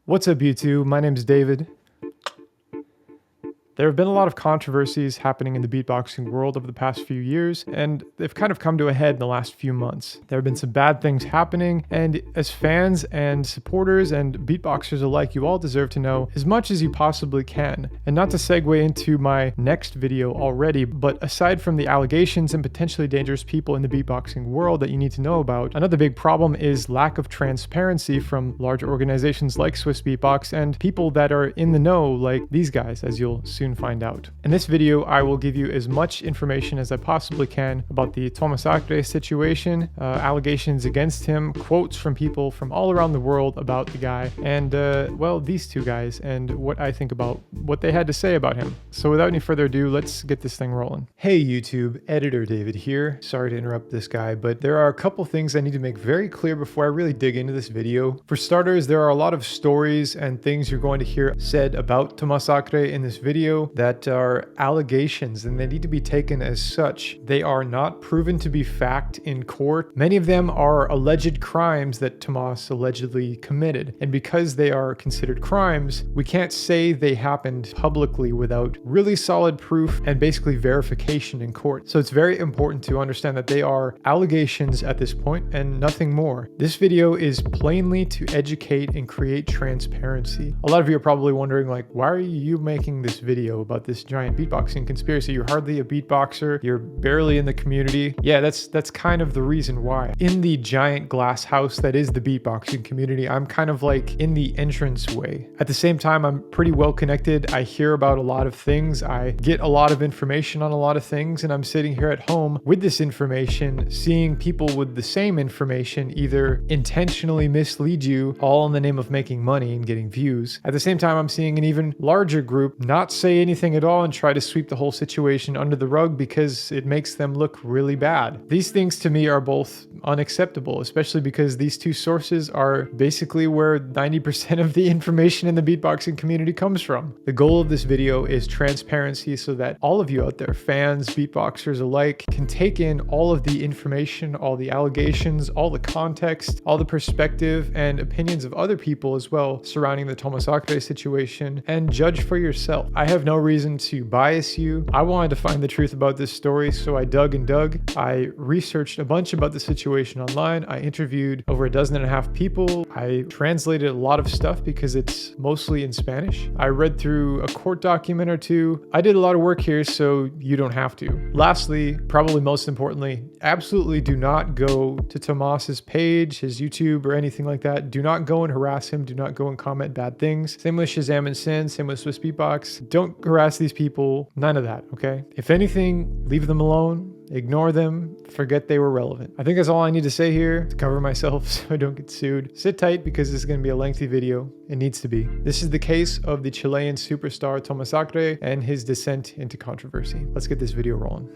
What's up, YouTube? My name's David. There have been a lot of controversies happening in the beatboxing world over the past few years, and they've kind of come to a head in the last few months. There have been some bad things happening, and as fans and supporters and beatboxers alike, you all deserve to know as much as you possibly can. And not to segue into my next video already, but aside from the allegations and potentially dangerous people in the beatboxing world that you need to know about, another big problem is lack of transparency from large organizations like Swissbeatbox and people that are in the know like these guys, as you'll soon find out. In this video, I will give you as much information as I possibly can about the Tomazacre situation, allegations against him, quotes from people from all around the world about the guy, and well, these two guys, and what I think about what they had to say about him. So without any further ado, let's get this thing rolling. Hey YouTube, Editor David here. Sorry to interrupt this guy, but there are a couple things I need to make very clear before I really dig into this video. For starters, there are a lot of stories and things you're going to hear said about Tomazacre in this video that are allegations, and they need to be taken as such. They are not proven to be fact in court. Many of them are alleged crimes that Tomas allegedly committed, and because they are considered crimes, we can't say they happened publicly without really solid proof and basically verification in court. So it's very important to understand that they are allegations at this point and nothing more. This video is plainly to educate and create transparency. A lot of you are probably wondering, like, why are you making this video about this giant beatboxing conspiracy? You're hardly a beatboxer, you're barely in the community. Yeah, that's kind of the reason why. In the giant glass house that is the beatboxing community, I'm kind of like in the entranceway. At the same time, I'm pretty well connected. I hear about a lot of things, I get a lot of information on a lot of things, and I'm sitting here at home with this information, seeing people with the same information either intentionally mislead you, all in the name of making money and getting views. At the same time, I'm seeing an even larger group not say anything at all and try to sweep the whole situation under the rug because it makes them look really bad. These things to me are both unacceptable, especially because these two sources are basically where 90% of the information in the beatboxing community comes from. The goal of this video is transparency so that all of you out there, fans, beatboxers alike, can take in all of the information, all the allegations, all the context, all the perspective and opinions of other people as well surrounding the Tomazacre situation and judge for yourself. I have no reason to bias you. I wanted to find the truth about this story, so I dug and dug. I researched a bunch about the situation online. I interviewed over 12 people. I translated a lot of stuff because it's mostly in Spanish. I read through a court document or two. I did a lot of work here, so you don't have to. Lastly, probably most importantly, absolutely do not go to Tomas's page, his YouTube, or anything like that. Do not go and harass him. Do not go and comment bad things. Same with Shazam and Sxin, same with Swissbeatbox. Don't harass these people. None of that, okay? If anything, leave them alone. Ignore them, forget they were relevant. I think that's all I need to say here to cover myself so I don't get sued. Sit tight because this is going to be a lengthy video. It needs to be. This is the case of the Chilean superstar Tomazacre and his descent into controversy. Let's get this video rolling.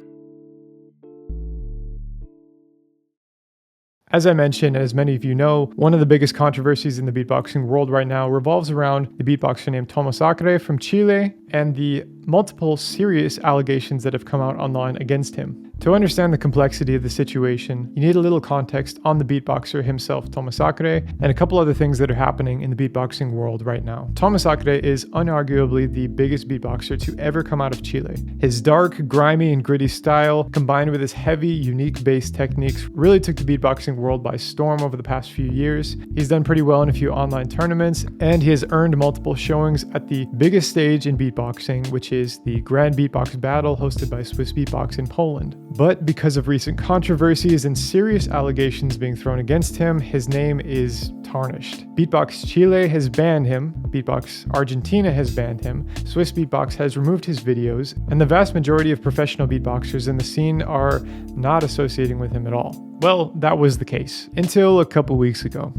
As I mentioned, and as many of you know, one of the biggest controversies in the beatboxing world right now revolves around the beatboxer named Tomazacre from Chile and the multiple serious allegations that have come out online against him. To understand the complexity of the situation, you need a little context on the beatboxer himself, Tomazacre, and a couple other things that are happening in the beatboxing world right now. Tomazacre is unarguably the biggest beatboxer to ever come out of Chile. His dark, grimy, and gritty style, combined with his heavy, unique bass techniques, really took the beatboxing world by storm over the past few years. He's done pretty well in a few online tournaments, and he has earned multiple showings at the biggest stage in beatboxing, which is the Grand Beatbox Battle hosted by Swissbeatbox in Poland. But because of recent controversies and serious allegations being thrown against him, his name is tarnished. Beatbox Chile has banned him, Beatbox Argentina has banned him, Swissbeatbox has removed his videos, and the vast majority of professional beatboxers in the scene are not associating with him at all. Well, that was the case until a couple weeks ago.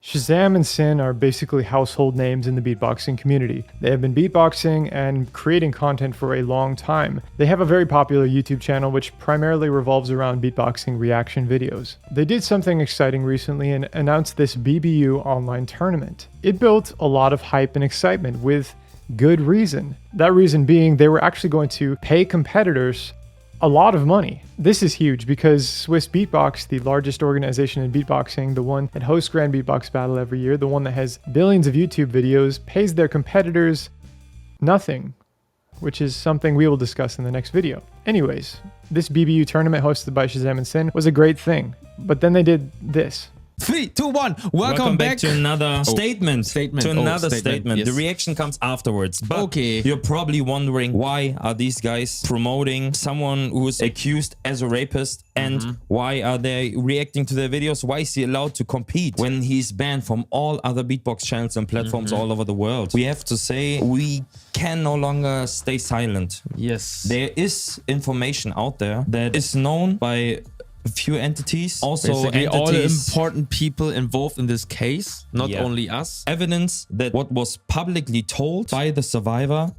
Shazam and Sxin are basically household names in the beatboxing community. They have been beatboxing and creating content for a long time. They have a very popular YouTube channel which primarily revolves around beatboxing reaction videos. They did something exciting recently and announced this BBU online tournament. It built a lot of hype and excitement with good reason. That reason being they were actually going to pay competitors a lot of money. This is huge because Swissbeatbox, the largest organization in beatboxing, the one that hosts Grand Beatbox Battle every year, the one that has billions of YouTube videos, pays their competitors nothing, which is something we will discuss in the next video. Anyways, this BBU tournament hosted by Shazam and Sxin was a great thing, but then they did this. 3, 2, 1. Welcome back to another statement. Statement. Yes. The reaction comes afterwards. But you're probably wondering, why are these guys promoting someone who is accused as a rapist? And why are they reacting to their videos? Why is he allowed to compete when he's banned from all other beatbox channels and platforms all over the world? We have to say, we can no longer stay silent. Yes. There is information out there that is known by a few entities, also basically all the important people involved in this case, not only us. Evidence that what was publicly told by the survivor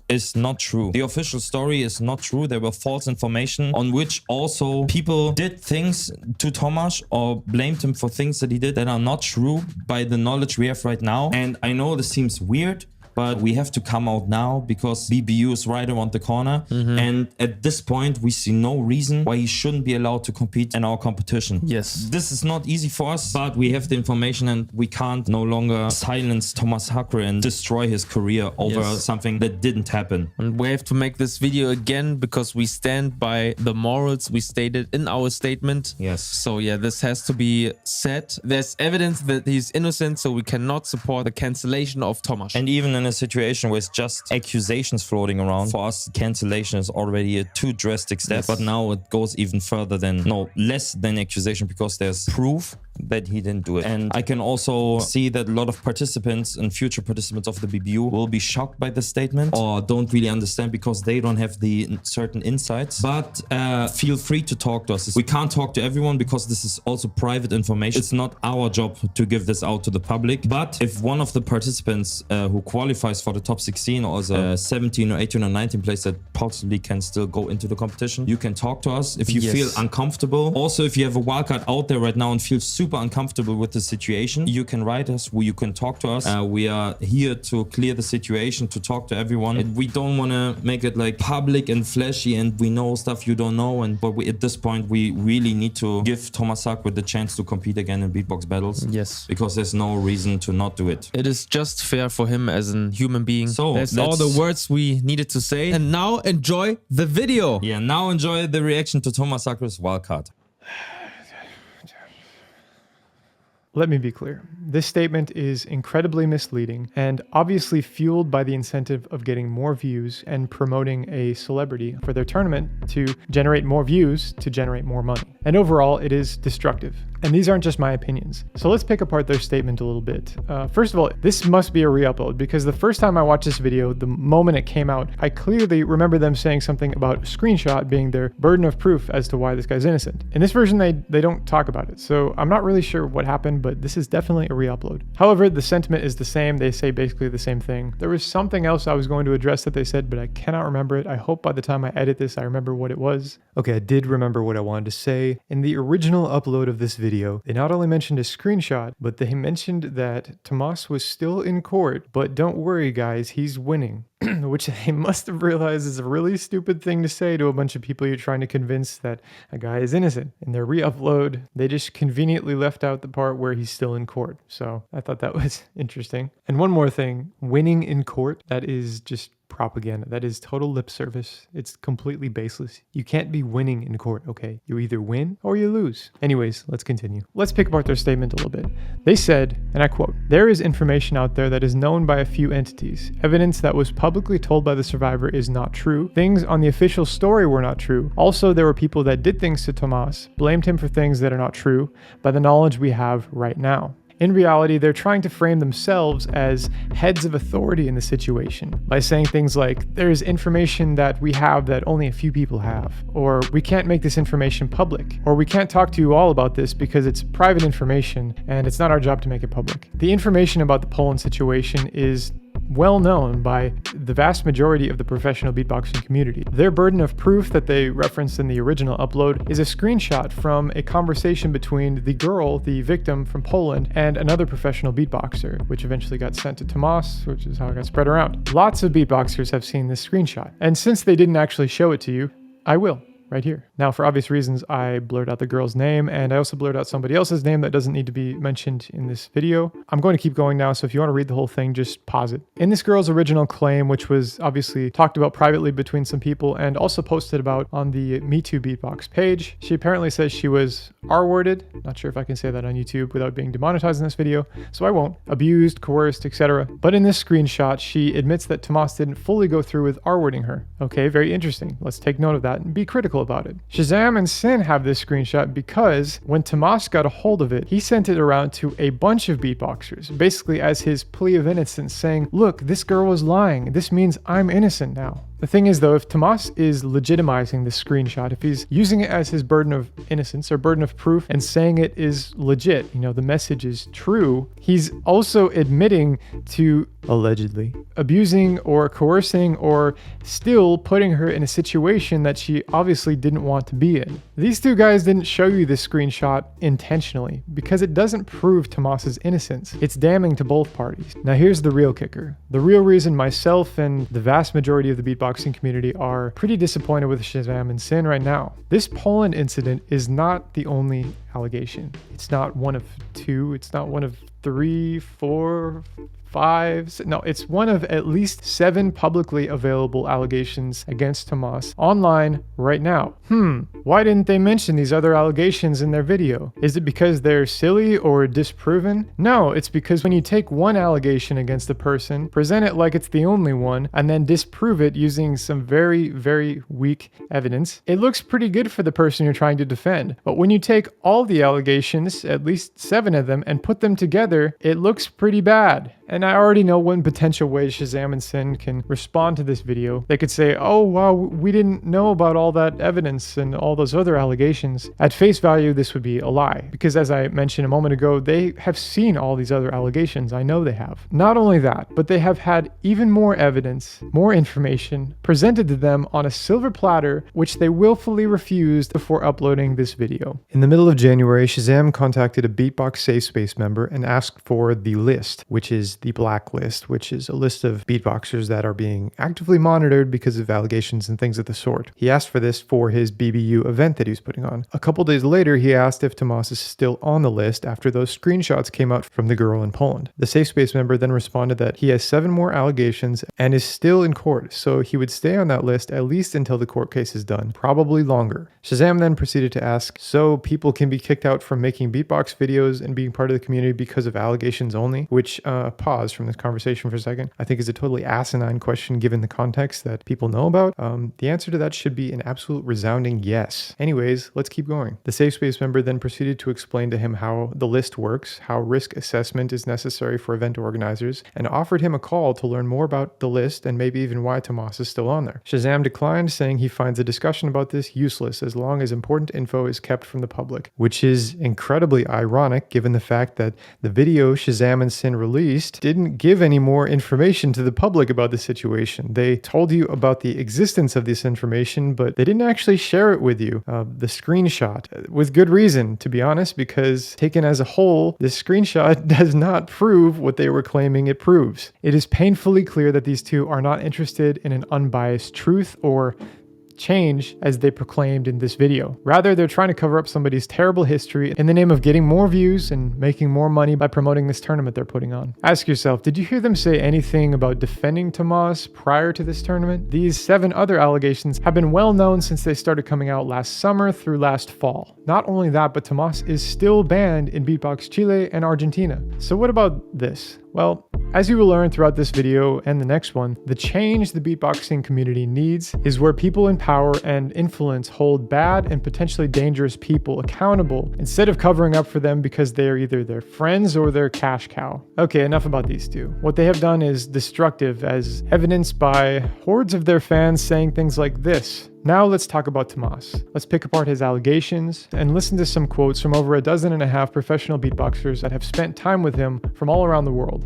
is not true. The official story is not true. There were false information on which also people did things to Tomas or blamed him for things that he did that are not true by the knowledge we have right now. And I know this seems weird, but we have to come out now because BBU is right around the corner. And at this point, we see no reason why he shouldn't be allowed to compete in our competition. Yes. This is not easy for us, but we have the information and we can't no longer silence Tomazacre and destroy his career over something that didn't happen. And we have to make this video again because we stand by the morals we stated in our statement. Yes. So yeah, this has to be said. There's evidence that he's innocent, so we cannot support the cancellation of Tomas. And even in a situation where it's just accusations floating around, for us cancellation is already a too drastic step. But now it goes even further than, less than accusation, because there's proof that he didn't do it. And I can also see that a lot of participants and future participants of the BBU will be shocked by the statement or don't really understand because they don't have the certain insights. But feel free to talk to us. We can't talk to everyone because this is also private information. It's not our job to give this out to the public. But if one of the participants who qualifies for the top 16 or is a 17 or 18 or 19 place that possibly can still go into the competition, you can talk to us if you feel uncomfortable. Also, if you have a wildcard out there right now and feel super uncomfortable with the situation, you can write us, you can talk to us. We are here to clear the situation, to talk to everyone. And we don't want to make it like public and flashy and we know stuff you don't know. But at this point, we really need to give Tomazacre the chance to compete again in beatbox battles. Yes. Because there's no reason to not do it. It is just fair for him as a human being. So that's all the words we needed to say. And now enjoy the video. Yeah, now enjoy the reaction to Tomazacre's wildcard. Let me be clear. This statement is incredibly misleading and obviously fueled by the incentive of getting more views and promoting a celebrity for their tournament to generate more views to generate more money. And overall, it is destructive. And these aren't just my opinions. So let's pick apart their statement a little bit. First of all, this must be a re-upload because the first time I watched this video, the moment it came out, I clearly remember them saying something about screenshot being their burden of proof as to why this guy's innocent. In this version, they don't talk about it. So I'm not really sure what happened, but this is definitely a re-upload. However, the sentiment is the same. They say basically the same thing. There was something else I was going to address that they said, but I cannot remember it. I hope by the time I edit this, I remember what it was. Okay, I did remember what I wanted to say. In the original upload of this video, they not only mentioned a screenshot, but they mentioned that Tomas was still in court, but don't worry guys, he's winning. Which they must have realized is a really stupid thing to say to a bunch of people you're trying to convince that a guy is innocent. In their re-upload, they just conveniently left out the part where he's still in court. So I thought that was interesting. And one more thing, winning in court, that is just propaganda. That is total lip service. It's completely baseless. You can't be winning in court, okay? You either win or you lose. Anyways, let's continue. Let's pick apart their statement a little bit. They said, and I quote, "There is information out there that is known by a few entities. Evidence that was publicly told by the survivor is not true. Things on the official story were not true. Also, there were people that did things to Tomas, blamed him for things that are not true by the knowledge we have right now." In reality, they're trying to frame themselves as heads of authority in the situation by saying things like, there's information that we have that only a few people have, or we can't make this information public, or we can't talk to you all about this because it's private information and it's not our job to make it public. The information about the Poland situation is well known by the vast majority of the professional beatboxing community. Their burden of proof that they referenced in the original upload is a screenshot from a conversation between the girl, the victim from Poland, and another professional beatboxer, which eventually got sent to Tomas, which is how it got spread around. Lots of beatboxers have seen this screenshot. And since they didn't actually show it to you, I will. right here. Now, for obvious reasons, I blurred out the girl's name, and I also blurred out somebody else's name that doesn't need to be mentioned in this video. I'm going to keep going now, so if you want to read the whole thing, just pause it. In this girl's original claim, which was obviously talked about privately between some people and also posted about on the Me Too Beatbox page, she apparently says she was R-worded. Not sure if I can say that on YouTube without being demonetized in this video, so I won't. Abused, coerced, etc. But in this screenshot, she admits that Tomas didn't fully go through with R-wording her. Okay, very interesting. Let's take note of that and be critical about it. Shazam and Sxin have this screenshot because when Tomas got a hold of it, he sent it around to a bunch of beatboxers, basically as his plea of innocence, saying, look, this girl was lying. This means I'm innocent now. The thing is, though, if Tomas is legitimizing this screenshot, if he's using it as his burden of innocence or burden of proof and saying it is legit, you know, the message is true, he's also admitting to allegedly abusing or coercing or still putting her in a situation that she obviously didn't want to be in. These two guys didn't show you this screenshot intentionally because it doesn't prove Tomas's innocence. It's damning to both parties. Now here's the real kicker. The real reason myself and the vast majority of the beatboxing community are pretty disappointed with Shazam and Sxin right now. This Poland incident is not the only allegation. It's not one of two. It's not one of 3, 4, 5. No, it's one of at least 7 publicly available allegations against Tomas online right now. Why didn't they mention these other allegations in their video? Is it because they're silly or disproven? No, it's because when you take one allegation against a person, present it like it's the only one, and then disprove it using some very, very weak evidence, it looks pretty good for the person you're trying to defend. But when you take all the allegations, at least 7 of them, and put them together, it looks pretty bad. And I already know one potential way Shazam and Sxin can respond to this video. They could say, oh wow, we didn't know about all that evidence and all those other allegations. At face value, this would be a lie. Because as I mentioned a moment ago, they have seen all these other allegations. I know they have. Not only that, but they have had even more evidence, more information presented to them on a silver platter, which they willfully refused before uploading this video. In the middle of January, Shazam contacted a Beatbox safe space member and asked for the list, which is the blacklist, which is a list of beatboxers that are being actively monitored because of allegations and things of the sort. He asked for this for his BBU event that he was putting on. A couple days later, he asked if Tomas is still on the list after those screenshots came out from the girl in Poland. The safe space member then responded that he has 7 more allegations and is still in court, so he would stay on that list at least until the court case is done, probably longer. Shazam then proceeded to ask, so people can be kicked out from making beatbox videos and being part of the community because of allegations only? Which, pause from this conversation for a second, I think is a totally asinine question given the context that people know about. The answer to that should be an absolute resounding yes. Anyways, let's keep going. The safe space member then proceeded to explain to him how the list works, how risk assessment is necessary for event organizers, and offered him a call to learn more about the list and maybe even why Tomas is still on there. Shazam declined, saying he finds a discussion about this useless as long as important info is kept from the public, which is incredibly ironic given the fact that the video Shazam and Sxin released didn't give any more information to the public about the situation. They told you about the existence of this information, but they didn't actually share it with you. The screenshot, with good reason, to be honest, because taken as a whole, this screenshot does not prove what they were claiming it proves. It is painfully clear that these two are not interested in an unbiased truth or change as they proclaimed in this video. Rather, they're trying to cover up somebody's terrible history in the name of getting more views and making more money by promoting this tournament they're putting on. Ask yourself, did you hear them say anything about defending Tomas prior to this tournament? These 7 other allegations have been well known since they started coming out last summer through last fall. Not only that, but Tomas is still banned in Beatbox Chile and Argentina. So what about this? Well, as you will learn throughout this video and the next one, the change the beatboxing community needs is where people in power and influence hold bad and potentially dangerous people accountable instead of covering up for them because they are either their friends or their cash cow. Okay, enough about these two. What they have done is destructive, as evidenced by hordes of their fans saying things like this. Now let's talk about Tomas. Let's pick apart his allegations and listen to some quotes from over 12.5 professional beatboxers that have spent time with him from all around the world.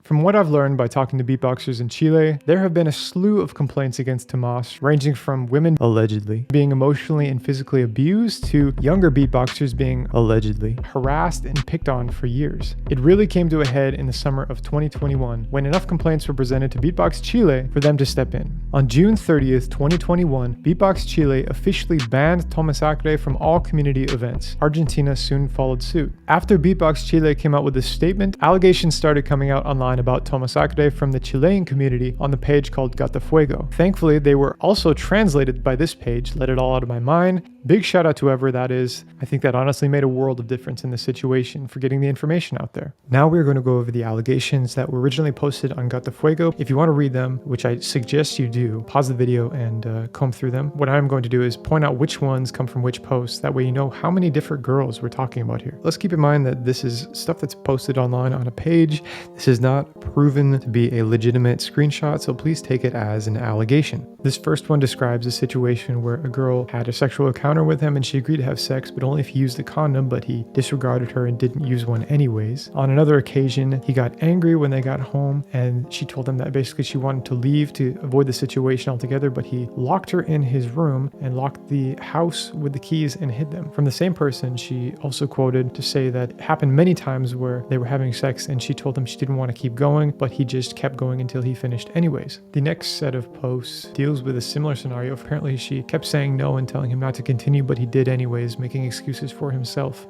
From what I've learned by talking to beatboxers in Chile, there have been a slew of complaints against Tomas, ranging from women allegedly being emotionally and physically abused to younger beatboxers being allegedly harassed and picked on for years. It really came to a head in the summer of 2021 when enough complaints were presented to Beatbox Chile for them to step in. On June 30th, 2021, Beatbox Chile officially banned Tomazacre from all community events. Argentina soon followed suit. After Beatbox Chile came out with this statement, allegations started coming out online about Tomazacre from the Chilean community on the page called Gata Fuego. Thankfully, they were also translated by this page, Let It All Out of My Mind. Big shout out to whoever that is. I think that honestly made a world of difference in the situation for getting the information out there. Now we're going to go over the allegations that were originally posted on Gata Fuego. If you want to read them, which I suggest you do, pause the video and comb through them. What I'm going to do is point out which ones come from which posts. That way you know how many different girls we're talking about here. Let's keep in mind that this is stuff that's posted online on a page. This is not proven to be a legitimate screenshot, so please take it as an allegation. This first one describes a situation where a girl had a sexual encounter with him and she agreed to have sex, but only if he used a condom, but he disregarded her and didn't use one anyways. On another occasion, he got angry when they got home and she told him that basically she wanted to leave to avoid the situation altogether, but he locked her in his room and locked the house with the keys and hid them. From the same person, she also quoted to say that it happened many times where they were having sex and she told him she didn't want to keep going, but he just kept going until he finished anyways. The next set of posts deals with a similar scenario. Apparently she kept saying no and telling him not to continue, but he did anyways, making excuses for himself.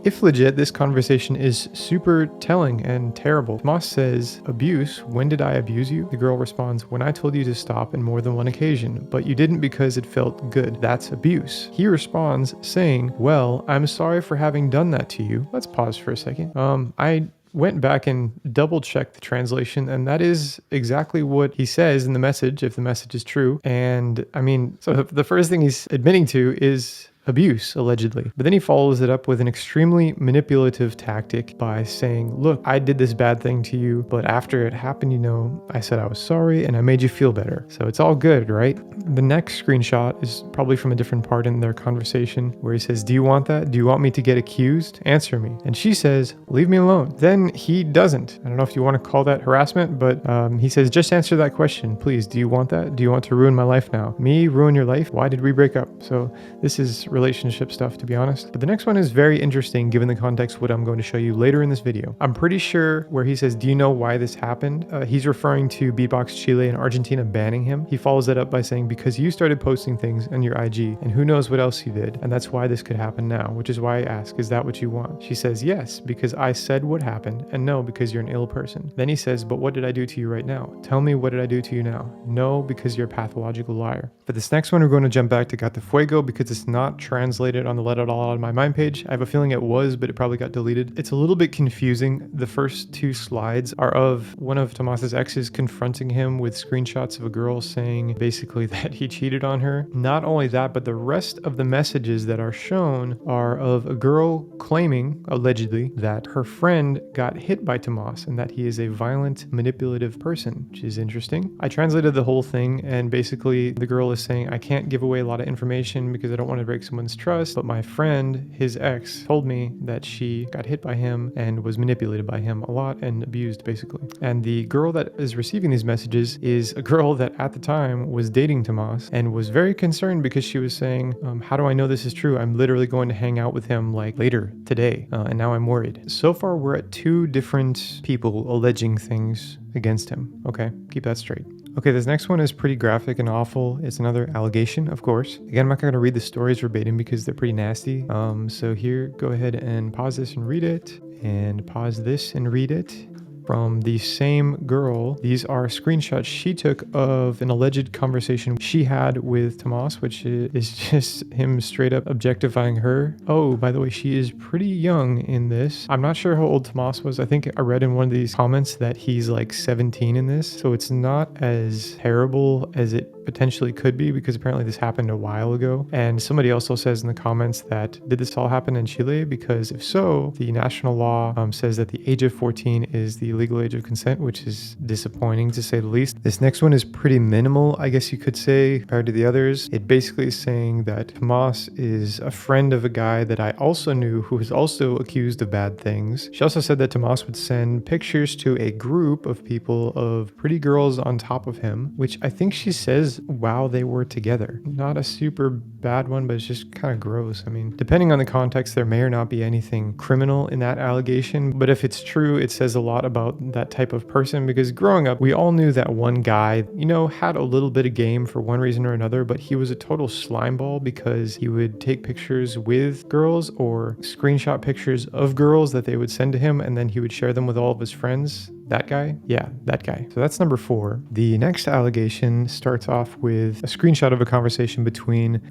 If legit, this conversation is super telling and terrible. Tomas says, abuse, when did I abuse you? The girl responds, when I told you to stop in more than one occasion, but you didn't because it felt good. That's abuse. He responds saying, well, I'm sorry for having done that to you. Let's pause for a second. I went back and double checked the translation, and that is exactly what he says in the message, if the message is true. And I mean, so the first thing he's admitting to is abuse, allegedly. But then he follows it up with an extremely manipulative tactic by saying, look, I did this bad thing to you, but after it happened, you know, I said I was sorry and I made you feel better. So it's all good, right? The next screenshot is probably from a different part in their conversation where he says, do you want that? Do you want me to get accused? Answer me. And she says, leave me alone. Then he doesn't. I don't know if you want to call that harassment, but he says, just answer that question, please. Do you want that? Do you want to ruin my life now? Me ruin your life? Why did we break up? So this is relationship stuff, to be honest. But the next one is very interesting given the context what I'm going to show you later in this video. I'm pretty sure where he says, do you know why this happened? He's referring to Beatbox Chile and Argentina banning him. He follows that up by saying, because you started posting things on your IG and who knows what else you did. And that's why this could happen now, which is why I ask, is that what you want? She says, yes, because I said what happened, and no, because you're an ill person. Then he says, but what did I do to you right now? Tell me, what did I do to you now? No, because you're a pathological liar. For this next one, we're going to jump back to Gata Fuego because it's not translated on the Let It All Out of My Mind page. I have a feeling it was, but it probably got deleted. It's a little bit confusing. The first two slides are of one of Tomas's exes confronting him with screenshots of a girl saying basically that he cheated on her. Not only that, but the rest of the messages that are shown are of a girl claiming, allegedly, that her friend got hit by Tomas and that he is a violent, manipulative person, which is interesting. I translated the whole thing, and basically the girl is saying, I can't give away a lot of information because I don't want to break someone's trust, but my friend, his ex, told me that she got hit by him and was manipulated by him a lot and abused, basically. And the girl that is receiving these messages is a girl that at the time was dating Tomas and was very concerned because she was saying, how do I know this is true? I'm literally going to hang out with him like later today, and now I'm worried. So far, we're at two different people alleging things against him. Okay, keep that straight. Okay, this next one is pretty graphic and awful. It's another allegation, of course. Again, I'm not going to read the stories verbatim because they're pretty nasty. So here, go ahead and pause this and read it, and pause this and read it. From the same girl, these are screenshots she took of an alleged conversation she had with Tomas, which is just him straight up objectifying her. Oh, by the way, she is pretty young in this. I'm not sure how old Tomas was. I think I read in one of these comments that he's like 17 in this. So it's not as terrible as it potentially could be, because apparently this happened a while ago. And somebody also says in the comments that, did this all happen in Chile? Because if so, the national law says that the age of 14 is the legal age of consent, which is disappointing to say the least. This next one is pretty minimal, I guess you could say, compared to the others. It basically is saying that Tomas is a friend of a guy that I also knew who was also accused of bad things. She also said that Tomas would send pictures to a group of people of pretty girls on top of him, which I think she says while they were together. Not a super bad one, but it's just kind of gross. I mean, depending on the context, there may or not be anything criminal in that allegation, but if it's true, it says a lot about that type of person, because growing up, we all knew that one guy, you know, had a little bit of game for one reason or another, but he was a total slimeball because he would take pictures with girls or screenshot pictures of girls that they would send to him, and then he would share them with all of his friends. That guy? Yeah, that guy. So that's number 4. The next allegation starts off with a screenshot of a conversation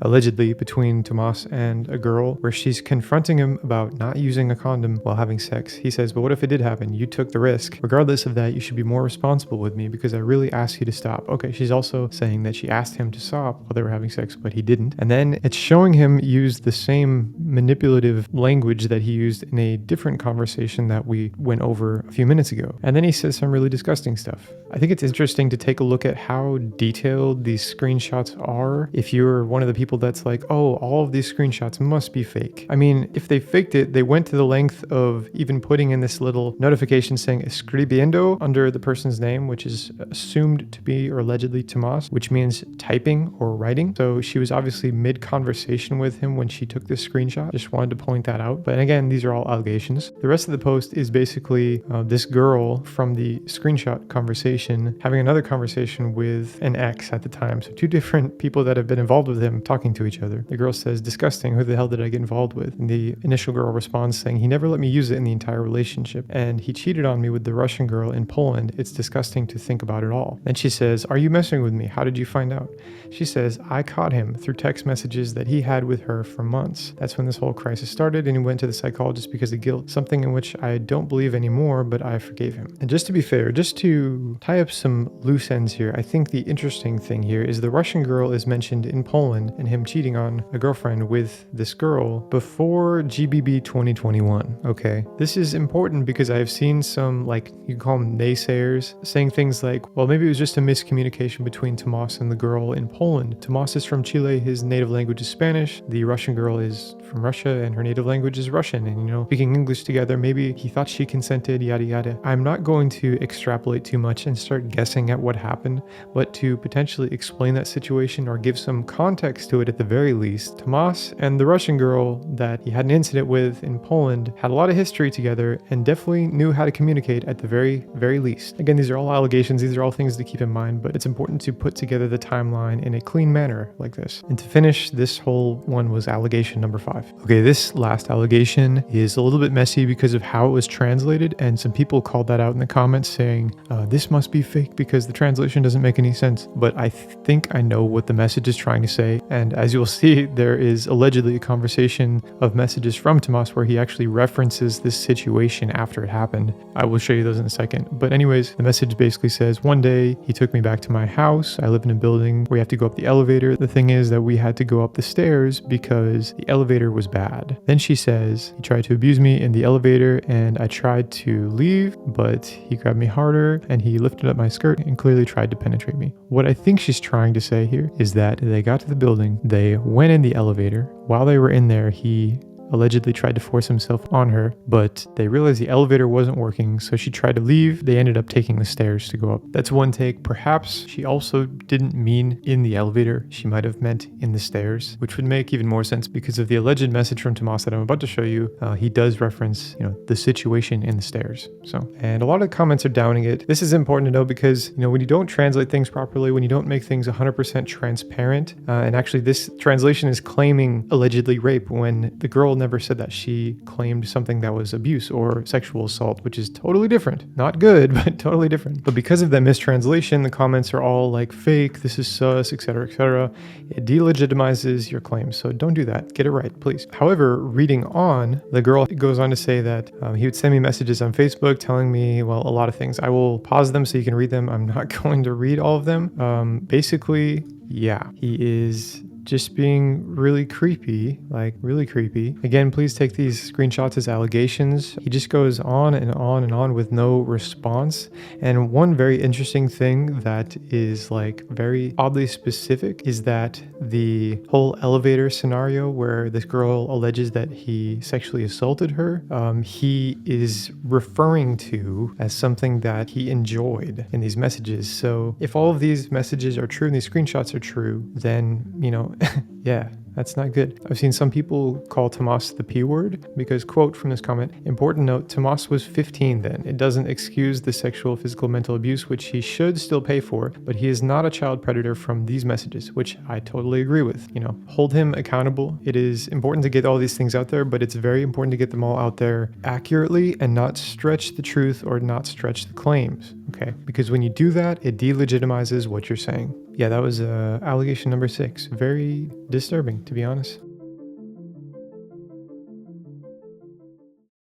allegedly between Tomas and a girl, where she's confronting him about not using a condom while having sex. He says, but what if it did happen? You took the risk. Regardless of that, you should be more responsible with me because I really asked you to stop. Okay, she's also saying that she asked him to stop while they were having sex, but he didn't. And then it's showing him use the same manipulative language that he used in a different conversation that we went over a few minutes ago. And then he says some really disgusting stuff. I think it's interesting to take a look at how detailed these screenshots are. If you're one of the people that's like, oh, all of these screenshots must be fake. I mean, if they faked it, they went to the length of even putting in this little notification saying escribiendo under the person's name, which is assumed to be or allegedly Tomas, which means typing or writing. So she was obviously mid-conversation with him when she took this screenshot. Just wanted to point that out. But again, these are all allegations. The rest of the post is basically this girl from the screenshot conversation having another conversation with an ex at the time. So 2 different people that have been involved with him talking to each other. The girl says, disgusting, who the hell did I get involved with? And the initial girl responds saying, he never let me use it in the entire relationship. And he cheated on me with the Russian girl in Poland. It's disgusting to think about it all. Then she says, are you messing with me? How did you find out? She says, I caught him through text messages that he had with her for months. That's when this whole crisis started, and he went to the psychologist because of guilt, something in which I don't believe anymore, but I forgave him. And just to be fair, just to tie up some loose ends here, I think the interesting thing here is the Russian girl is mentioned in Poland and him cheating on a girlfriend with this girl before GBB 2021. Okay, this is important because I have seen some, like, you call them naysayers, saying things like, well, maybe it was just a miscommunication between Tomas and the girl in Poland. Tomas is from Chile, his native language is Spanish, the Russian girl is from Russia and her native language is Russian, and, you know, speaking English together, maybe he thought she consented, yada yada. I'm not going to extrapolate too much and start guessing at what happened, but to potentially explain that situation or give some context to it at the very least. Tomas and the Russian girl that he had an incident with in Poland had a lot of history together and definitely knew how to communicate at the very least. Again, these are all allegations, these are all things to keep in mind, but it's important to put together the timeline in a clean manner like this. And to finish, this whole one was allegation number 5. Okay, this last allegation is a little bit messy because of how it was translated, and some people called that out in the comments saying, this must be fake because the translation doesn't make any sense. But I think I know what the message is trying to say, and as you'll see, there is allegedly a conversation of messages from Tomas where he actually references this situation after it happened. I will show you those in a second. But anyways, the message basically says, one day he took me back to my house. I live in a building where you have to go up the elevator. The thing is that we had to go up the stairs because the elevator was bad. Then she says, he tried to abuse me in the elevator and I tried to leave, but he grabbed me harder and he lifted up my skirt and clearly tried to penetrate me. What I think she's trying to say here is that they got to the building, they went in the elevator. While they were in there, he allegedly tried to force himself on her, but they realized the elevator wasn't working, so she tried to leave. They ended up taking the stairs to go up. That's one take. Perhaps she also didn't mean in the elevator. She might have meant in the stairs, which would make even more sense because of the alleged message from Tomas that I'm about to show you. He does reference, the situation in the stairs. And a lot of the comments are downing it. This is important to know because, when you don't translate things properly, when you don't make things 100% transparent, and actually this translation is claiming allegedly rape when the girl never said that. She claimed something that was abuse or sexual assault, which is totally different. Not good, but totally different. But because of that mistranslation, the comments are all like fake, this is sus, etc., etc. It delegitimizes your claims. So don't do that. Get it right, please. However, reading on, the girl goes on to say that he would send me messages on Facebook telling me, well, a lot of things. I will pause them so you can read them. I'm not going to read all of them. Basically, yeah, he is just being really creepy, like really creepy. Again, please take these screenshots as allegations. He just goes on and on and on with no response. And one very interesting thing that is like very oddly specific is that the whole elevator scenario where this girl alleges that he sexually assaulted her, he is referring to as something that he enjoyed in these messages. So if all of these messages are true and these screenshots are true, then, you know, yeah, that's not good. I've seen some people call Tomas the P word because, quote from this comment, important note, Tomas was 15 then. It doesn't excuse the sexual, physical, mental abuse, which he should still pay for, but he is not a child predator from these messages, which I totally agree with. You know, hold him accountable. It is important to get all these things out there, but it's very important to get them all out there accurately and not stretch the truth or not stretch the claims, okay? Because when you do that, it delegitimizes what you're saying. Yeah, that was allegation number 6. Very disturbing, to be honest.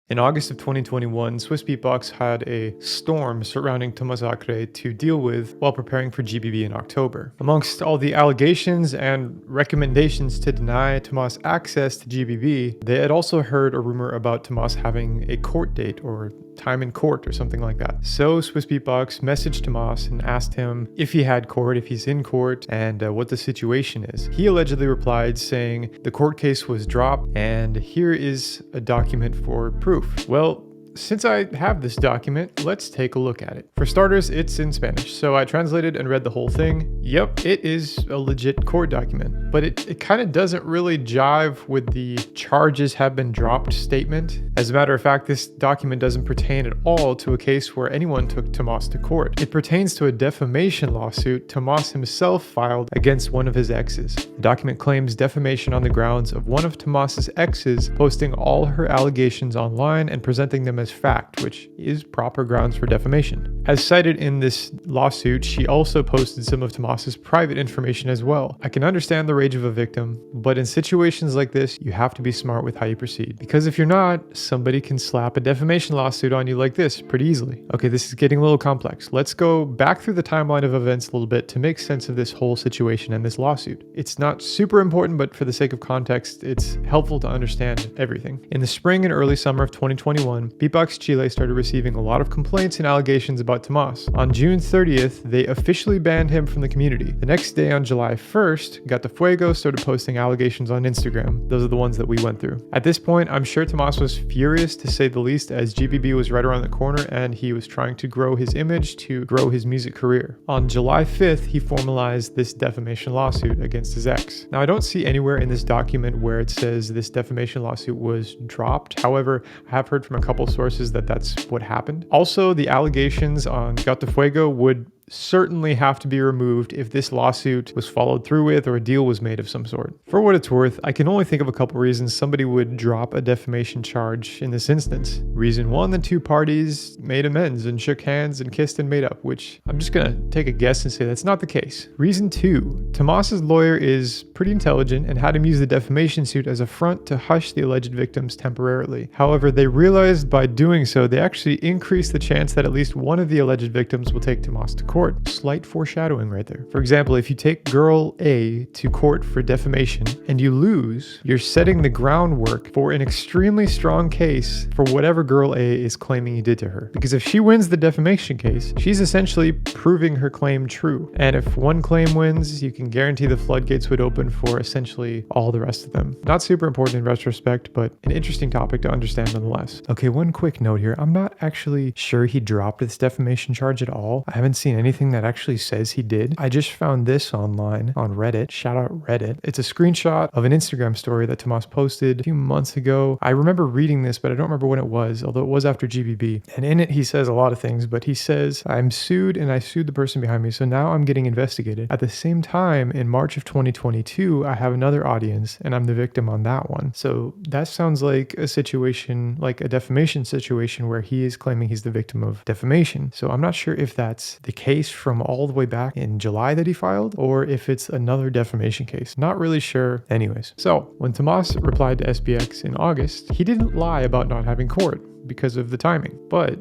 In August of 2021, Swissbeatbox had a storm surrounding Tomazacre to deal with while preparing for GBB in October. Amongst all the allegations and recommendations to deny Tomas access to GBB, they had also heard a rumor about Tomas having a court date or time in court or something like that. So Swissbeatbox messaged Tomas and asked him if he had court, if he's in court, and what the situation is. He allegedly replied saying the court case was dropped and here is a document for proof. Well, since I have this document, let's take a look at it. For starters, it's in Spanish, so I translated and read the whole thing. Yep, it is a legit court document, but it kind of doesn't really jive with the charges have been dropped statement. As a matter of fact, this document doesn't pertain at all to a case where anyone took Tomas to court. It pertains to a defamation lawsuit Tomas himself filed against one of his exes. The document claims defamation on the grounds of one of Tomas's exes posting all her allegations online and presenting them as fact, which is proper grounds for defamation. As cited in this lawsuit, she also posted some of Tomas's private information as well. I can understand the rage of a victim, but in situations like this, you have to be smart with how you proceed. Because if you're not, somebody can slap a defamation lawsuit on you like this pretty easily. Okay, this is getting a little complex. Let's go back through the timeline of events a little bit to make sense of this whole situation and this lawsuit. It's not super important, but for the sake of context, it's helpful to understand everything. In the spring and early summer of 2021, Beatbox Chile started receiving a lot of complaints and allegations about Tomas. On June 30th, they officially banned him from the community. The next day, on July 1st, Gato Fuego started posting allegations on Instagram. Those are the ones that we went through. At this point, I'm sure Tomas was furious to say the least, as GBB was right around the corner and he was trying to grow his image to grow his music career. On July 5th, he formalized this defamation lawsuit against his ex. Now, I don't see anywhere in this document where it says this defamation lawsuit was dropped. However, I have heard from a couple sources that that's what happened. Also, the allegations on Gato Fuego would certainly have to be removed if this lawsuit was followed through with or a deal was made of some sort. For what it's worth, I can only think of a couple reasons somebody would drop a defamation charge in this instance. Reason 1, the two parties made amends and shook hands and kissed and made up, which I'm just gonna take a guess and say that's not the case. Reason 2, Tomas's lawyer is pretty intelligent and had him use the defamation suit as a front to hush the alleged victims temporarily. However, they realized by doing so, they actually increased the chance that at least one of the alleged victims will take Tomas to court. Slight foreshadowing right there. For example, if you take girl A to court for defamation and you lose, you're setting the groundwork for an extremely strong case for whatever girl A is claiming you did to her. Because if she wins the defamation case, she's essentially proving her claim true. And if one claim wins, you can guarantee the floodgates would open for essentially all the rest of them. Not super important in retrospect, but an interesting topic to understand nonetheless. Okay, one quick note here. I'm not actually sure he dropped this defamation charge at all. I haven't seen anything that actually says he did. I just found this online on Reddit. Shout out Reddit. It's a screenshot of an Instagram story that Tomas posted a few months ago. I remember reading this, but I don't remember when it was, although it was after GBB. And in it, he says a lot of things, but he says, I'm sued and I sued the person behind me, so now I'm getting investigated. At the same time, in March of 2022, I have another audience and I'm the victim on that one. So that sounds like a situation, like a defamation situation where he is claiming he's the victim of defamation. So I'm not sure if that's the case from all the way back in July that he filed, or if it's another defamation case. Not really sure. Anyways, so when Tomas replied to SBX in August, he didn't lie about not having court because of the timing. But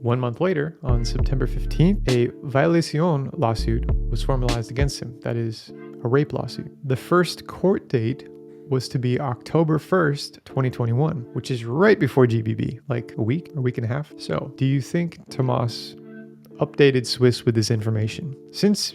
1 month later, on September 15th, a violación lawsuit was formalized against him. That is, a rape lawsuit. The first court date was to be October 1st, 2021, which is right before GBB, like a week and a half. So, do you think Tomas updated Swiss with this information? Since,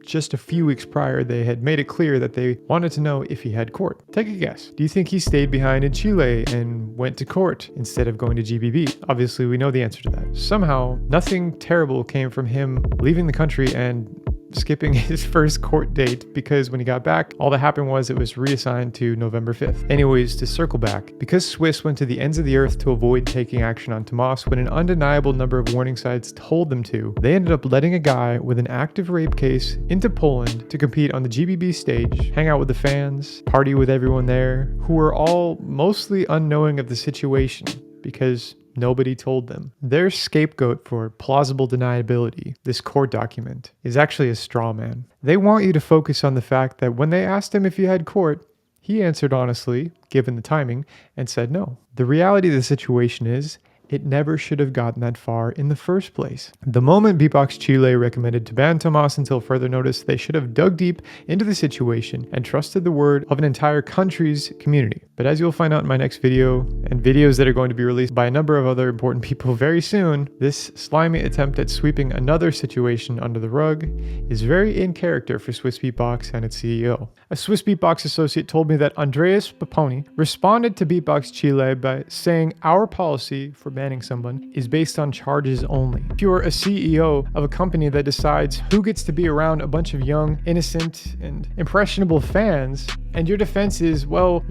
just a few weeks prior, they had made it clear that they wanted to know if he had court. Take a guess. Do you think he stayed behind in Chile and went to court instead of going to GBB? Obviously, we know the answer to that. Somehow, nothing terrible came from him leaving the country and skipping his first court date, because when he got back, all that happened was it was reassigned to November 5th. Anyways, to circle back, because Swiss went to the ends of the earth to avoid taking action on Tomas when an undeniable number of warning signs told them to, they ended up letting a guy with an active rape case into Poland to compete on the GBB stage, hang out with the fans, party with everyone there, who were all mostly unknowing of the situation because nobody told them. Their scapegoat for plausible deniability, this court document, is actually a straw man. They want you to focus on the fact that when they asked him if he had court, he answered honestly, given the timing, and said no. The reality of the situation is, it never should have gotten that far in the first place. The moment Beatbox Chile recommended to ban Tomas until further notice, they should have dug deep into the situation and trusted the word of an entire country's community. But as you'll find out in my next video, and videos that are going to be released by a number of other important people very soon, this slimy attempt at sweeping another situation under the rug is very in character for Swissbeatbox and its CEO. A Swissbeatbox associate told me that Andreas Paponi responded to Beatbox Chile by saying our policy for banning someone is based on charges only. If you're a CEO of a company that decides who gets to be around a bunch of young, innocent, and impressionable fans, and your defense is, well,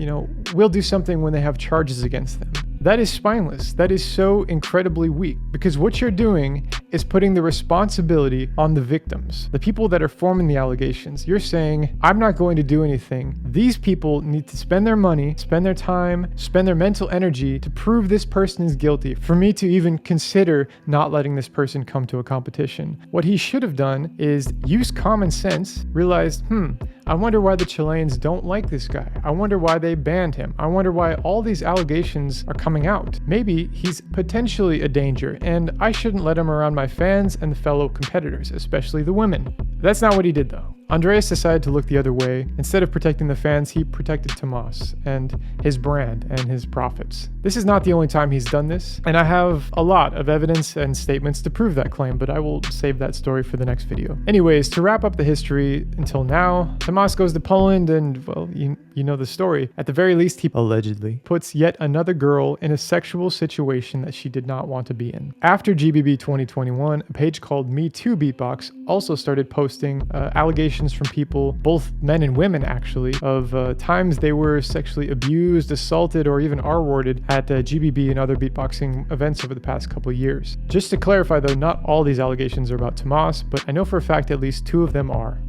we'll do something when they have charges against them, that is spineless. That is so incredibly weak, because what you're doing is putting the responsibility on the victims, the people that are forming the allegations. You're saying, I'm not going to do anything. These people need to spend their money, spend their time, spend their mental energy to prove this person is guilty for me to even consider not letting this person come to a competition. What he should have done is use common sense, realized, I wonder why the Chileans don't like this guy. I wonder why they banned him. I wonder why all these allegations are coming out. Maybe he's potentially a danger, and I shouldn't let him around my fans and the fellow competitors, especially the women. That's not what he did, though. Andreas decided to look the other way. Instead of protecting the fans, he protected Tomas and his brand and his profits. This is not the only time he's done this, and I have a lot of evidence and statements to prove that claim, but I will save that story for the next video. Anyways, to wrap up the history until now, Tomas goes to Poland and, well, you know the story. At the very least, he allegedly puts yet another girl in a sexual situation that she did not want to be in. After GBB 2021, a page called Me Too Beatbox also started posting allegations from people, both men and women actually, of times they were sexually abused, assaulted, or even R-worded at GBB and other beatboxing events over the past couple years. Just to clarify though, not all these allegations are about Tomas, but I know for a fact at least 2 of them are.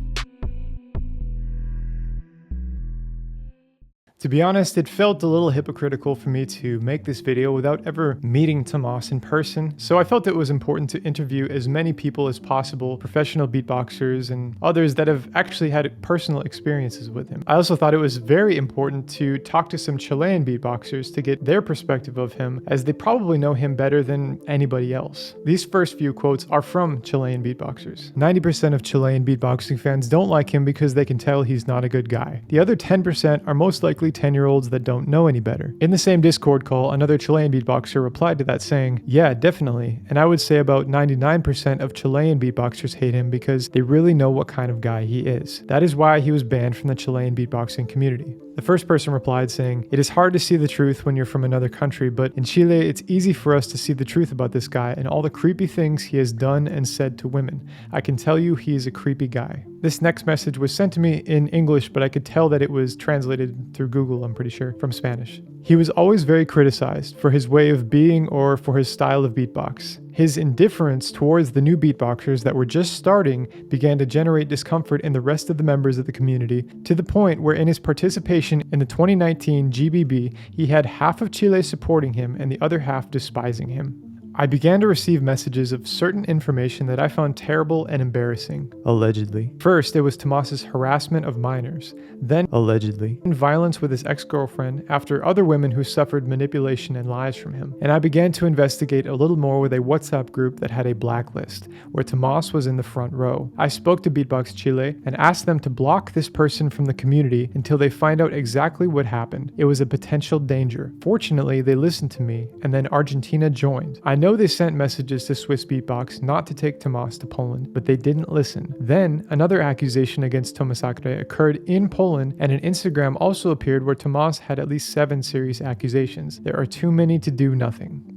To be honest, it felt a little hypocritical for me to make this video without ever meeting Tomas in person, so I felt it was important to interview as many people as possible, professional beatboxers and others that have actually had personal experiences with him. I also thought it was very important to talk to some Chilean beatboxers to get their perspective of him, as they probably know him better than anybody else. These first few quotes are from Chilean beatboxers. 90% of Chilean beatboxing fans don't like him because they can tell he's not a good guy. The other 10% are most likely 10-year-olds that don't know any better. In the same Discord call, another Chilean beatboxer replied to that saying, yeah, definitely. And I would say about 99% of Chilean beatboxers hate him because they really know what kind of guy he is. That is why he was banned from the Chilean beatboxing community. The first person replied saying, it is hard to see the truth when you're from another country, but in Chile, it's easy for us to see the truth about this guy and all the creepy things he has done and said to women. I can tell you he is a creepy guy. This next message was sent to me in English, but I could tell that it was translated through Google, I'm pretty sure, from Spanish. He was always very criticized for his way of being or for his style of beatbox. His indifference towards the new beatboxers that were just starting began to generate discomfort in the rest of the members of the community, to the point where in his participation in the 2019 GBB, he had half of Chile supporting him and the other half despising him. I began to receive messages of certain information that I found terrible and embarrassing, allegedly. First, it was Tomas's harassment of minors, then, allegedly, violence with his ex-girlfriend after other women who suffered manipulation and lies from him. And I began to investigate a little more with a WhatsApp group that had a blacklist, where Tomas was in the front row. I spoke to Beatbox Chile and asked them to block this person from the community until they find out exactly what happened. It was a potential danger. Fortunately, they listened to me, and then Argentina joined. I know they sent messages to Swissbeatbox not to take Tomas to Poland, but they didn't listen. Then, another accusation against Tomazacre occurred in Poland, and an Instagram also appeared where Tomas had at least 7 serious accusations. There are too many to do nothing.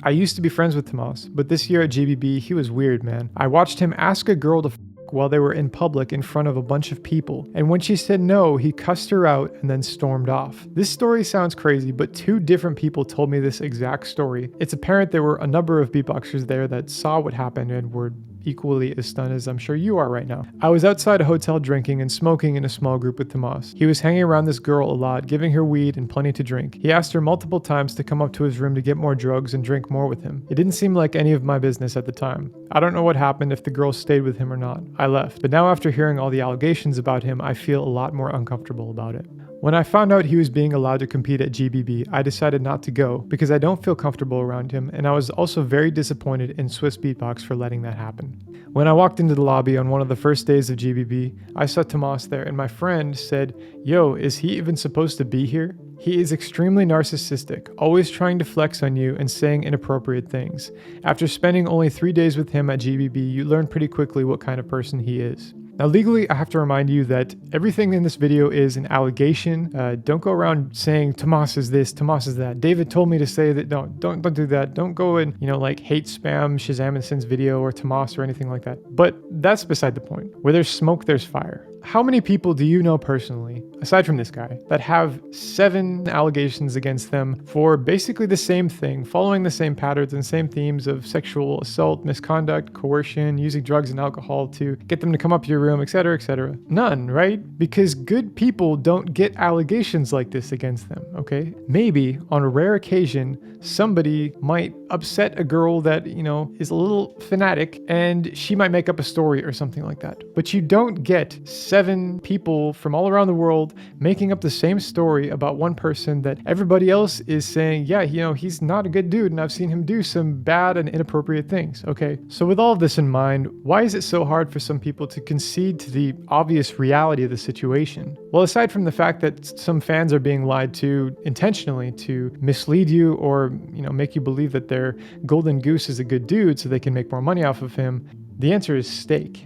I used to be friends with Tomas, but this year at GBB, he was weird, man. I watched him ask a girl to while they were in public in front of a bunch of people, and when she said no, he cussed her out and then stormed off. This story sounds crazy, but 2 different people told me this exact story. It's apparent there were a number of beatboxers there that saw what happened and were equally as stunned as I'm sure you are right now. I was outside a hotel drinking and smoking in a small group with Tomas. He was hanging around this girl a lot, giving her weed and plenty to drink. He asked her multiple times to come up to his room to get more drugs and drink more with him. It didn't seem like any of my business at the time. I don't know what happened, if the girl stayed with him or not. I left. But now after hearing all the allegations about him, I feel a lot more uncomfortable about it. When I found out he was being allowed to compete at GBB, I decided not to go because I don't feel comfortable around him, and I was also very disappointed in Swissbeatbox for letting that happen. When I walked into the lobby on one of the first days of GBB, I saw Tomas there, and my friend said, "Yo, is he even supposed to be here?" He is extremely narcissistic, always trying to flex on you and saying inappropriate things. After spending only 3 days with him at GBB, you learn pretty quickly what kind of person he is. Now, legally, I have to remind you that everything in this video is an allegation. Don't go around saying Tomas is this, Tomas is that. David told me to say that. No, don't do that. Don't go and, like hate spam Shazam and Sxin's video or Tomas or anything like that. But that's beside the point. Where there's smoke, there's fire. How many people do you know personally, aside from this guy, that have 7 allegations against them for basically the same thing, following the same patterns and same themes of sexual assault, misconduct, coercion, using drugs and alcohol to get them to come up to your room, etc., etc.? None, right? Because good people don't get allegations like this against them, okay? Maybe, on a rare occasion, somebody might upset a girl that, is a little fanatic, and she might make up a story or something like that. But you don't get 7 people from all around the world making up the same story about one person that everybody else is saying, yeah, he's not a good dude and I've seen him do some bad and inappropriate things. Okay, so with all of this in mind, why is it so hard for some people to concede to the obvious reality of the situation? Well, aside from the fact that some fans are being lied to intentionally to mislead you or, make you believe that their golden goose is a good dude so they can make more money off of him, the answer is stake.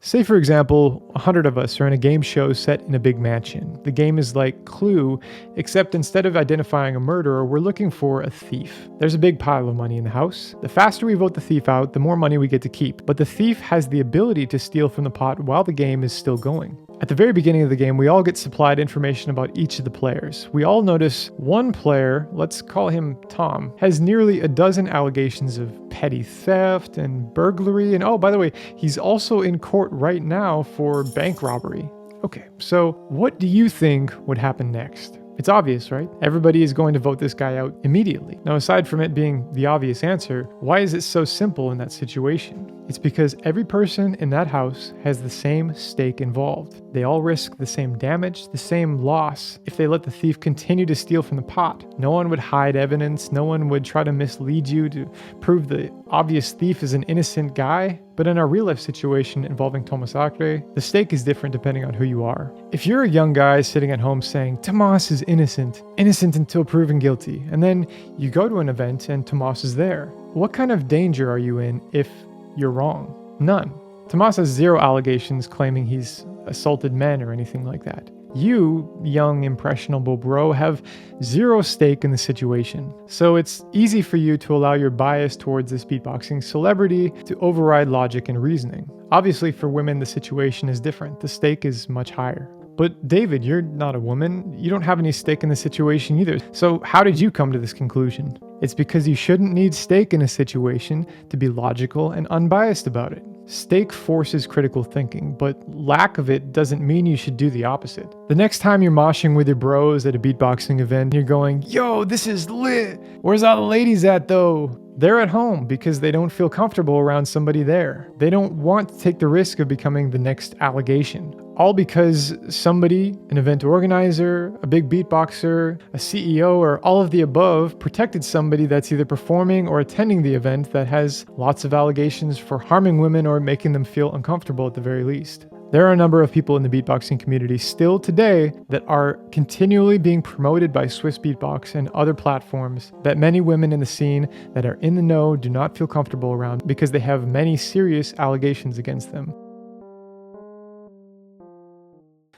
Say, for example, 100 of us are in a game show set in a big mansion. The game is like Clue, except instead of identifying a murderer, we're looking for a thief. There's a big pile of money in the house. The faster we vote the thief out, the more money we get to keep. But the thief has the ability to steal from the pot while the game is still going. At the very beginning of the game, we all get supplied information about each of the players. We all notice one player, let's call him Tom, has nearly a dozen allegations of petty theft and burglary. And oh, by the way, he's also in court right now for bank robbery. Okay, so what do you think would happen next? It's obvious, right? Everybody is going to vote this guy out immediately. Now, aside from it being the obvious answer, why is it so simple in that situation? It's because every person in that house has the same stake involved. They all risk the same damage, the same loss if they let the thief continue to steal from the pot. No one would hide evidence. No one would try to mislead you to prove the obvious thief is an innocent guy. But in our real life situation involving Tomazacre, the stake is different depending on who you are. If you're a young guy sitting at home saying, Tomas is innocent until proven guilty, and then you go to an event and Tomas is there, what kind of danger are you in if you're wrong? None. Tomas has 0 allegations claiming he's assaulted men or anything like that. You, young, impressionable bro, have 0 stake in the situation. So it's easy for you to allow your bias towards this beatboxing celebrity to override logic and reasoning. Obviously, for women, the situation is different. The stake is much higher. But David, you're not a woman. You don't have any stake in the situation either. So how did you come to this conclusion? It's because you shouldn't need stake in a situation to be logical and unbiased about it. Steak forces critical thinking, but lack of it doesn't mean you should do the opposite. The next time you're moshing with your bros at a beatboxing event, you're going, yo, this is lit. Where's all the ladies at though? They're at home because they don't feel comfortable around somebody there. They don't want to take the risk of becoming the next allegation. All because somebody, an event organizer, a big beatboxer, a CEO, or all of the above protected somebody that's either performing or attending the event that has lots of allegations for harming women or making them feel uncomfortable at the very least. There are a number of people in the beatboxing community still today that are continually being promoted by Swissbeatbox and other platforms that many women in the scene that are in the know do not feel comfortable around because they have many serious allegations against them.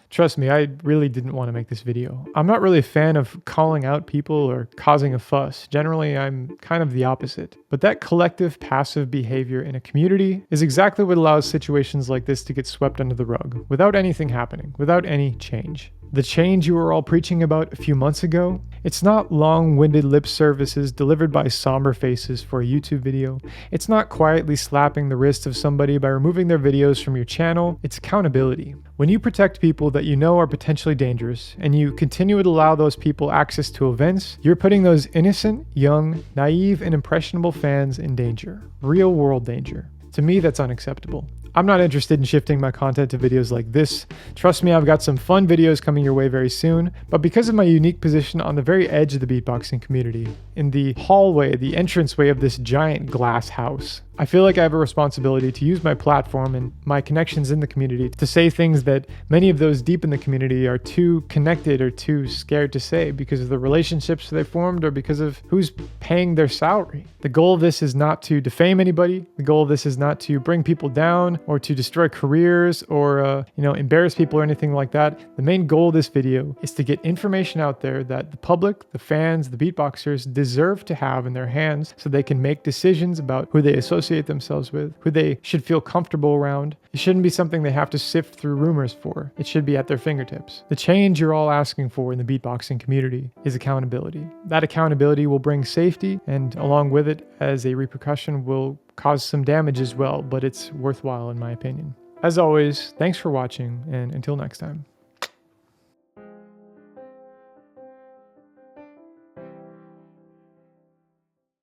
Trust me, I really didn't want to make this video. I'm not really a fan of calling out people or causing a fuss. Generally, I'm kind of the opposite. But that collective passive behavior in a community is exactly what allows situations like this to get swept under the rug without anything happening, without any change. The change you were all preaching about a few months ago, it's not long-winded lip services delivered by somber faces for a YouTube video. It's not quietly slapping the wrist of somebody by removing their videos from your channel. It's accountability. When you protect people that you know are potentially dangerous and you continue to allow those people access to events, you're putting those innocent, young, naive, and impressionable fans in danger. Real-world danger. To me, that's unacceptable. I'm not interested in shifting my content to videos like this. Trust me, I've got some fun videos coming your way very soon, but because of my unique position on the very edge of the beatboxing community, in the hallway, the entranceway of this giant glass house, I feel like I have a responsibility to use my platform and my connections in the community to say things that many of those deep in the community are too connected or too scared to say because of the relationships they formed or because of who's paying their salary. The goal of this is not to defame anybody. The goal of this is not to bring people down or to destroy careers or embarrass people or anything like that. The main goal of this video is to get information out there that the public, the fans, the beatboxers deserve to have in their hands so they can make decisions about who they associate themselves with, who they should feel comfortable around. It shouldn't be something they have to sift through rumors for. It should be at their fingertips. The change you're all asking for in the beatboxing community is accountability. That accountability will bring safety, and along with it, as a repercussion, will cause some damage as well, but it's worthwhile in my opinion. As always, thanks for watching, and until next time.